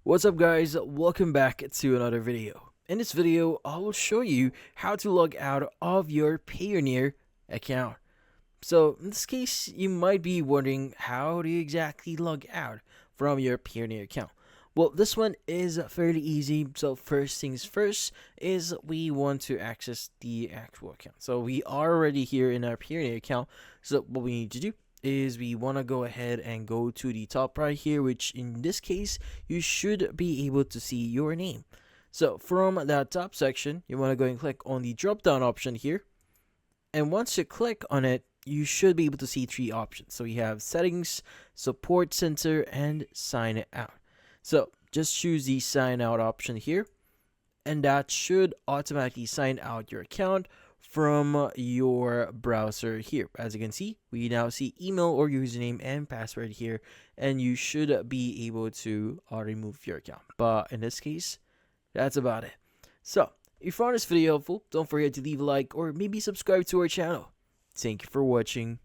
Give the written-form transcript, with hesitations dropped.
What's up guys, welcome back to another video. In this video, I will show you how to log out of your Payoneer account. So in this case, you might be wondering how do you exactly log out from your Payoneer account. Well, this one is fairly easy. So first things first is we want to access the actual account. So we are already here in our Payoneer account. So what we need to do is we want to go ahead and go to the top right here, which in this case you should be able to see your name. So from that top section, you want to go and click on the drop down option here, and once you click on it, you should be able to see three options. So we have settings, support center, and sign out. So just choose the sign out option here, and that should automatically sign out your account from your browser here. As you can see, we now see email or username and password here, and you should be able to remove your account. But in this case, that's about it. So if you found this video helpful, don't forget to leave a like or maybe subscribe to our channel. Thank you for watching.